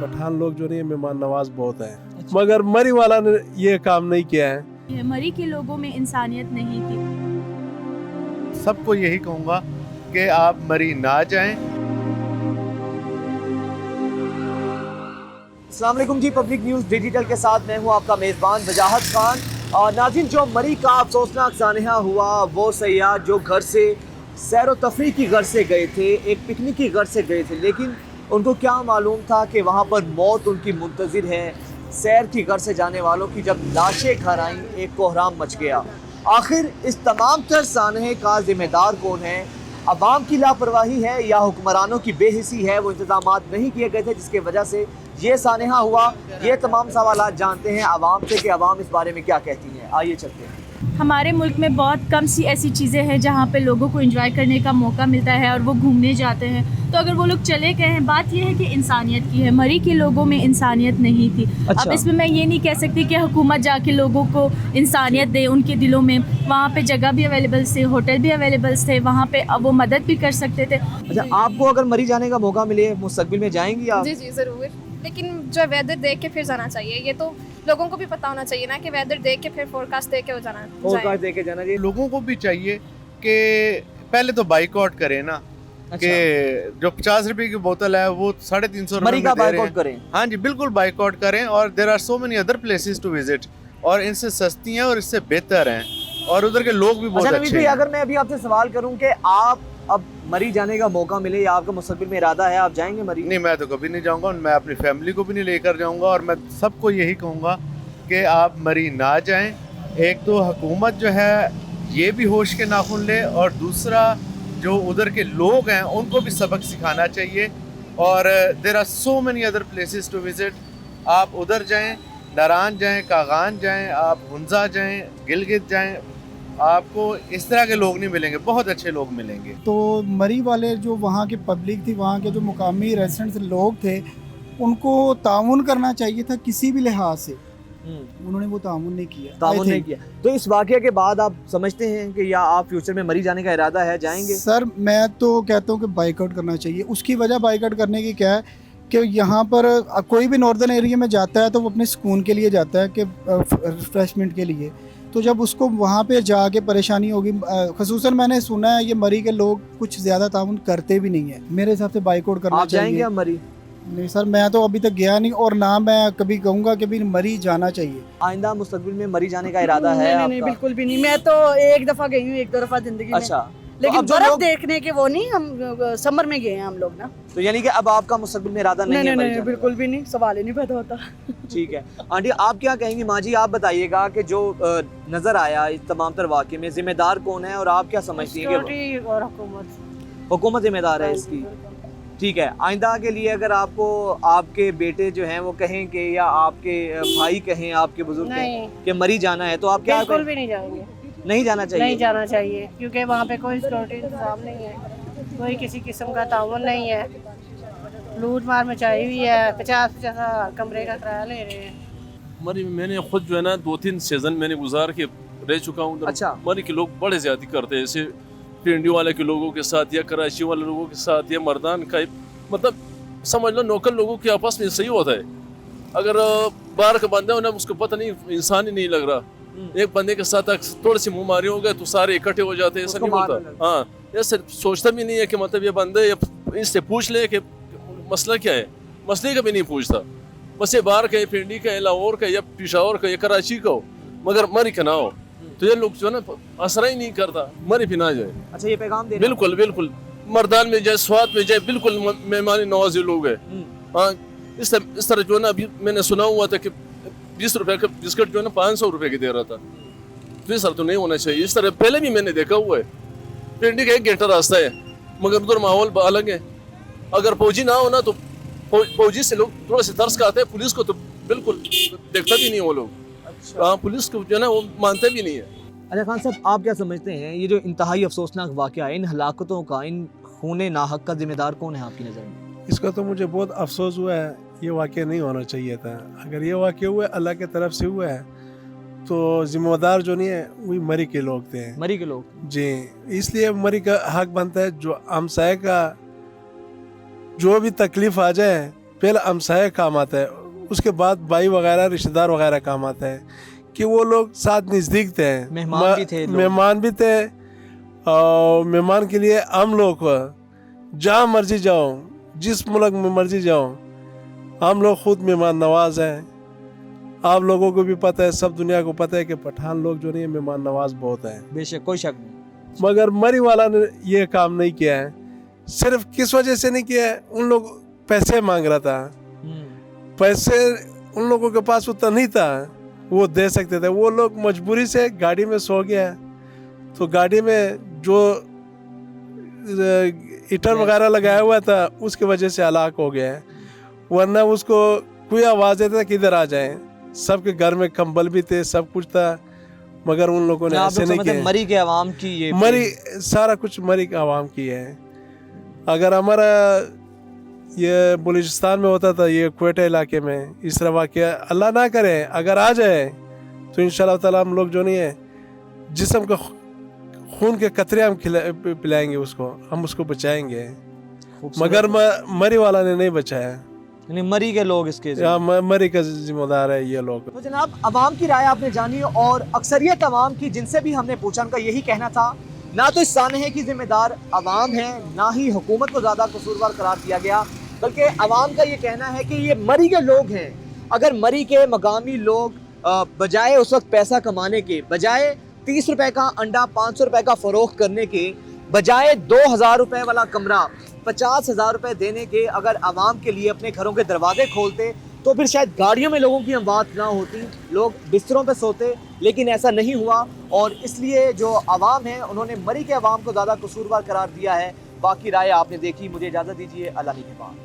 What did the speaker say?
पठान लोग जो नहीं मेहमान नवाज बहुत हैं, मगर मरी वाला ने ये काम नहीं किया है। मरी के लोगों में इंसानियत नहीं थी। सबको यही कहूँगा कि आप मरी ना जाएं। अस्सलाम वालेकुम जी, पब्लिक न्यूज़ डिजिटल के साथ मैं हूँ आपका मेज़बान वजाहत खान। और नाज़रीन, जो मरी का अफसोसनाक सानहा हुआ, वो सयाह जो घर से सैर व तफरीह की गर्ज से गए थे, एक पिकनिक की गर्ज से गए थे, लेकिन उनको क्या मालूम था कि वहाँ पर मौत उनकी मुंतज़िर है। सैर की गर्ज से जाने वालों की जब लाशें घर आईं, एक कोहराम मच गया। आखिर इस तमाम तर सानहे का ज़िम्मेदार कौन है? अवाम की लापरवाही है या हुक्मरानों की बेहिसी है? वो इंतजामात नहीं किए गए थे जिसकी वजह से ये सानहा हुआ। ये तमाम सवालात जानते हैं आवाम से कि आवाम इस बारे में क्या कहती है। आइए चलते हैं। हमारे मुल्क में बहुत कम सी ऐसी चीज़ें हैं जहाँ पे लोगों को एंजॉय करने का मौका मिलता है और वो घूमने जाते हैं। तो अगर वो लोग चले गए हैं, बात ये है कि इंसानियत की है। मरी के लोगों में इंसानियत नहीं थी। अब इसमें मैं ये नहीं कह सकती कि हुकूमत जाके लोगों को इंसानियत दे उनके दिलों में। वहाँ पे जगह भी अवेलेबल थे, होटल भी अवेलेबल थे, वहाँ पे अब वो मदद भी कर सकते थे। अच्छा, आपको अगर मरी जाने का मौका मिले मुस्तकबिल में, जाएंगी आप? जी जी ज़रूर, लेकिन जो वेदर देख के फिर जाना चाहिए। ये तो लोगों को भी पता होना चाहिए ना कि वेदर देख के फिर फोरकास्ट देख के हो जाना फोरकास्ट देख के जाना चाहिए। लोगों को भी चाहिए कि पहले तो बाइकआउट करें ना। कि जो 50 रुपए की बोतल है वो 350 मरी का बाइकआउट करें। हाँ जी, बिल्कुल बाइकआउट करें। और there are so many other places to visit, और इनसे सस्ती हैं और इससे बेहतर हैं, और उधर के लोग भी बहुत अच्छे हैं। अगर मैं अभी आपसे सवाल करूं कि आप अब मरी जाने का मौका मिले या आपका मुस्तकबिल में इरादा है, आप जाएंगे मरी? नहीं, मैं तो कभी नहीं जाऊंगा। मैं अपनी फैमिली को भी नहीं लेकर जाऊंगा, और मैं सबको यही कहूँगा कि आप मरी ना जाएं। एक तो हुकूमत जो है ये भी होश के नाखून ले, और दूसरा जो उधर के लोग हैं उनको भी सबक सिखाना चाहिए। और there are so many other places to visit. आप उधर जाएं, नारान जाएं, कागान जाएं, आप हुंजा जाएं, गिलगित जाएं, आपको इस तरह के लोग नहीं मिलेंगे, बहुत अच्छे लोग मिलेंगे। तो मरी वाले जो वहाँ की पब्लिक थी, वहाँ के जो मुकामी रेजिडेंट्स लोग थे, उनको ताउन करना चाहिए था किसी भी लिहाज से। उन्होंने वो ताउन नहीं किया। तो इस वाक़ये के बाद आप समझते हैं कि या आप फ्यूचर में मरी जाने का इरादा है, जाएंगे? सर, मैं तो कहता हूँ कि बाइकआउट करना चाहिए। उसकी वजह बाइकआउट करने की क्या है कि यहाँ पर कोई भी नॉर्दर्न एरिया में जाता है तो वो अपने सुकून के लिए जाता है, कि रिफ्रेशमेंट के लिए। तो जब उसको वहाँ पे जाके परेशानी होगी, ख़ुसूसन मैंने सुना है ये मरी के लोग कुछ ज़्यादा ताउन करते भी नहीं है। मेरे हिसाब से बाइकआउट करना चाहिए। आप जाएंगे अब मरी? नहीं सर, मैं तो अभी तक गया नहीं, और ना मैं कभी कहूँगा कि भी मरी जाना चाहिए। आइंदा मुस्तकबिल में मरी जाने का इरादा है? नहीं, बिल्कुल भी नहीं। मैं तो एक दफ़ा गई हूँ, एक दो दफ़ा ज़िंदगी में। अच्छा, लेकिन तो बर्फ देखने के वो नहीं, हम समर में गए हैं हम लोग ना। तो यानी कि अब आपका मुस्तकबिल में इरादा नहीं है? नहीं, बिल्कुल भी नहीं, सवाल ही नहीं पैदा होता। ठीक है आंटी, आप क्या कहेंगी? माँ जी, आप बताइएगा कि जो नजर आया इस तमाम तर वाक़े में जिम्मेदार कौन है, और आप क्या समझती हैं कि और हुकूमत जिम्मेदार है इसकी? ठीक है, आइंदा के लिए अगर आपको आपके बेटे जो हैं वो कहें कि, या आपके भाई कहें, आपके बुजुर्ग कहें कि मरी जाना है, तो आप क्या बिल्कुल भी नहीं जाएंगे। नहीं जाना चाहिए? नहीं जाना चाहिए, क्योंकि वहाँ पे कोई सिक्योरिटी इंतजाम नहीं है, कोई किसी किस्म का ताउन नहीं है। लूट मार मचाई हुई है, 50 कमरे का किराया ले रहे हैं। मरी मैंने खुद जो है ना 2-3 सीजन मैंने गुजार के रह चुका हूँ। अच्छा। मरी के लोग बड़े ज्यादा करते हैं, जैसे पिंडी वाले के लोगों के साथ या कराची वाले लोगों के साथ या मर्दान का, मतलब समझ लो नौकर लोगों के आपस में सही होता है। अगर बाहर का बंदा हो ना, उसको पता नहीं, इंसान ही नहीं लग रहा। एक बंदे के साथ थोड़ी सी मुँहमारी हो गए तो सारे इकट्ठे हो जाते हैं, ऐसा नहीं होता। हाँ, ऐसे सोचता भी नहीं है कि मतलब ये बंदे, इससे पूछ ले कि मसला क्या है। मसले का भी नहीं पूछता, बस ये बाहर का, पिंडी का, लाहौर का, या पेशावर का, या कराची का हो, मगर मरी का ना हो। तो ये लोग जो है ना असर ही नहीं करता, मरी भी ना जाए। अच्छा, ये पैगाम दे बिल्कुल मर्दान में जाए, स्वाद में जाए, बिल्कुल मेहमानी नवाजी लोग है। हाँ, इस तरह जो है ना, अभी मैंने सुना हुआ था कि 20 रुपए का बिस्किट जो है ना 500 रुपए की दे रहा था। तो इस तरह तो नहीं होना चाहिए। इस तरह पहले भी मैंने देखा हुआ है। पिंडी का 1 घंटा रास्ता है, मगर उधर माहौल अलग है। अगर फौजी ना हो ना तो फौजी से लोग थोड़ा से तरस खाते हैं, पुलिस को तो बिल्कुल देखता भी नहीं वो लोग। हाँ, पुलिस को जो है ना वो मानते भी नहीं है। अच्छा खान साहब, आप क्या समझते हैं ये जो इंतहाई अफसोसनाक वाक़या है, इन हलाकतों का, इन खूने नाहक का जिम्मेदार कौन है आपकी नज़र में? इसका तो मुझे बहुत अफसोस हुआ है, ये वाक़या नहीं होना चाहिए था। अगर ये वाक़या हुआ अल्लाह की तरफ से हुआ है तो जिम्मेदार जो नहीं है वही मरी के लोग थे। मरी के लोग जी, इसलिए मरी का हक बनता है जो हमसाय का जो भी तकलीफ आ जाए पहले हमसाया काम आता है, उसके बाद भाई वगैरह रिश्तेदार वगैरह काम आता है कि वो लोग साथ नज़दीक थे, मेहमान भी थे लोग। मेहमान भी थे। और मेहमान के लिए हम लोग जहाँ मर्जी जाओ, जिस मुल्क में मर्जी जाओ, हम लोग खुद मेहमान नवाज हैं। आप लोगों को भी पता है, सब दुनिया को पता है कि पठान लोग जो नहीं है मेहमान नवाज बहुत हैं। बेशक, कोई शक नहीं। मगर मरी वाला ने ये काम नहीं किया है। सिर्फ किस वजह से नहीं किया है, उन लोग पैसे मांग रहा था, पैसे उन लोगों के पास उतना नहीं था वो दे सकते थे। वो लोग मजबूरी से गाड़ी में सो गया, तो गाड़ी में जो हीटर वगैरह लगाया हुआ था उसकी वजह से हलाक हो गया है। वरना उसको कोई आवाज़ देता था कि इधर आ जाए। सबके घर में कंबल भी थे, सब कुछ था, मगर उन लोगों ने ऐसे नहीं किया। मरी के अवाम की ये मरी सारा कुछ मरी के अवाम की है। अगर हमारा ये बलूचिस्तान में होता था, ये क्वेटा इलाके में इस तरह वाक़या अल्लाह ना करे अगर आ जाए तो इंशाल्लाह ताला हम लोग जो नहीं है जिस्म का खून के कतरे हम पिलाएंगे उसको, हम उसको बचाएंगे। मगर मरी वाला ने नहीं बचाया, यानी मरी के लोग इसके मरी का जिम्मेदार है ये लोग। तो जनाब, अवाम की राय आपने जानी और अक्सरियत अवाम की जिनसे भी हमने पूछा उनका यही कहना था, ना तो इस सानहे की जिम्मेदार अवाम है, ना ही हुकूमत को ज़्यादा कसूरवार करार दिया गया, बल्कि अवाम का ये कहना है कि ये मरी के लोग हैं। अगर मरी के मकामी लोग बजाय उस वक्त पैसा कमाने के, बजाय 30 रुपए का अंडा 500 रुपए का फ़रोख्त करने के, बजाय 2000 रुपए वाला कमरा 50,000 रुपए देने के, अगर आवाम के लिए अपने घरों के दरवाजे खोलते तो फिर शायद गाड़ियों में लोगों की अमवात ना होती, लोग बिस्तरों पे सोते। लेकिन ऐसा नहीं हुआ और इसलिए जो आवाम है उन्होंने मरी के आवाम को ज़्यादा कसूरवार करार दिया है। बाकी राय आपने देखी। मुझे इजाज़त दीजिए, अल्लाह निगहबान।